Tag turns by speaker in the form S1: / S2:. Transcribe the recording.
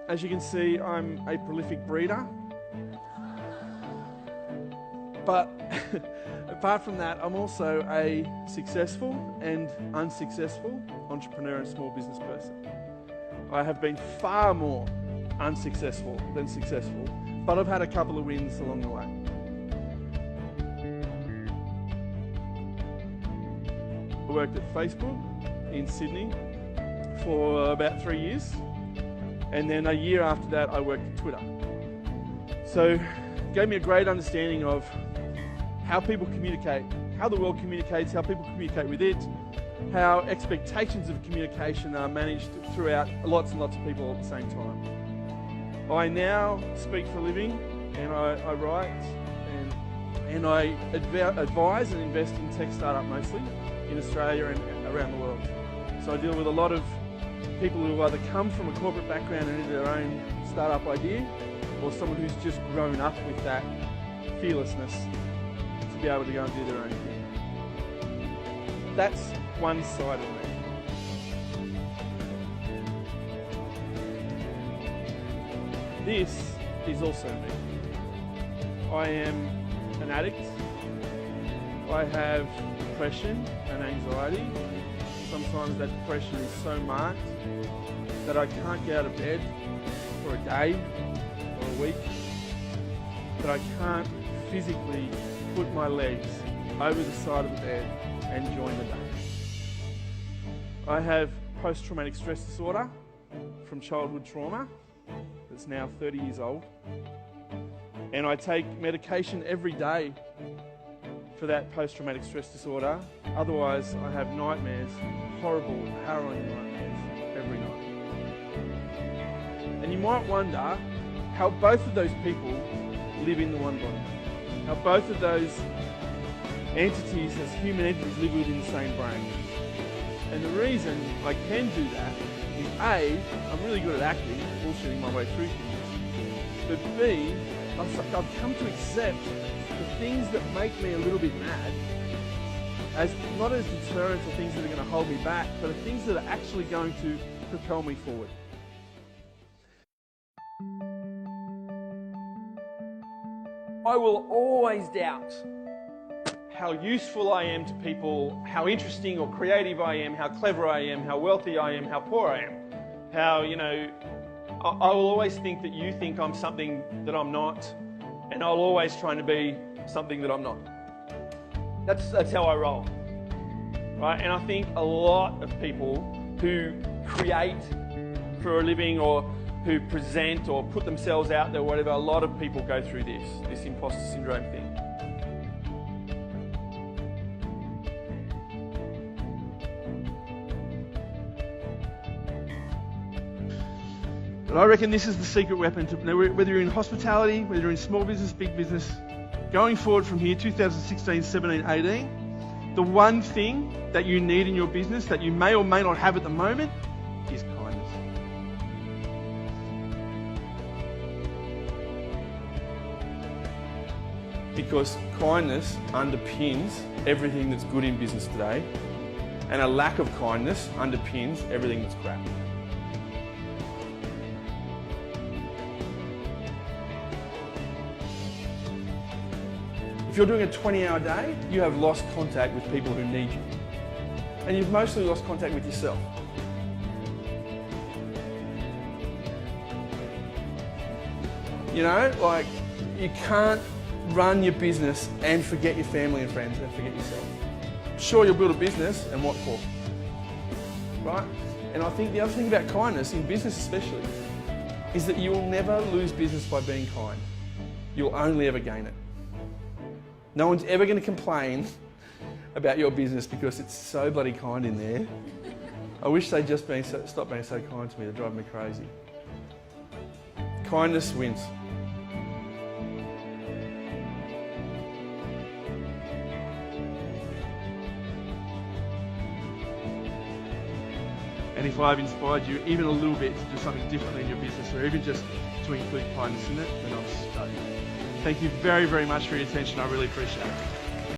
S1: As you can see, I'm a prolific breeder. But apart from that, I'm also a successful and unsuccessful entrepreneur and small business person. I have been far more unsuccessful than successful, but I've had a couple of wins along the way. I worked at Facebook in Sydney for about 3 years, and then a year after that I worked at Twitter. So it gave me a great understanding of how people communicate, how the world communicates, how people communicate with it, how expectations of communication are managed throughout lots and lots of people at the same time. I now speak for a living, and I write and I advise and invest in tech startup mostly in Australia and around the world. So I deal with a lot of people who either come from a corporate background and into their own startup idea, or someone who's just grown up with that fearlessness to be able to go and do their own thing. That's one side of me. This is also me. I am an addict. I have depression and anxiety. Sometimes that depression is so marked that I can't get out of bed for a day or a week, that I can't physically put my legs over the side of the bed and join the day. I have post-traumatic stress disorder from childhood trauma that's now 30 years old, and I take medication every day for that post-traumatic stress disorder. Otherwise, I have nightmares, horrible, harrowing nightmares every night. And you might wonder how both of those people live in the one body, how both of those entities as human entities live within the same brain. And the reason I can do that is A, I'm really good at acting, bullshitting my way through things, but B, I've come to accept the things that make me a little bit mad as not as deterrents or things that are going to hold me back, but are things that are actually going to propel me forward.
S2: I will always doubt how useful I am to people, how interesting or creative I am, how clever I am, how wealthy I am, how poor I am. How, I will always think that you think I'm something that I'm not, and I'll always try to be something that I'm not. That's how I roll, right? And I think a lot of people who create for a living or who present or put themselves out there or whatever, a lot of people go through this imposter syndrome thing.
S1: But I reckon this is the secret weapon to, whether you're in hospitality, whether you're in small business, big business, going forward from here, 2016, 17, 18, the one thing that you need in your business that you may or may not have at the moment is kindness. Because kindness underpins everything that's good in business today, and a lack of kindness underpins everything that's crap. If you're doing a 20-hour day, you have lost contact with people who need you. And you've mostly lost contact with yourself. You can't run your business and forget your family and friends and forget yourself. Sure, you'll build a business, and what for? Right? And I think the other thing about kindness, in business especially, is that you will never lose business by being kind. You'll only ever gain it. No one's ever going to complain about your business because it's so bloody kind in there. I wish they'd just stop being so kind to me. They're driving me crazy. Kindness wins. And if I've inspired you even a little bit to do something differently in your business, or even just to include kindness in it, then I'm stoked. Thank you very, very much for your attention. I really appreciate it.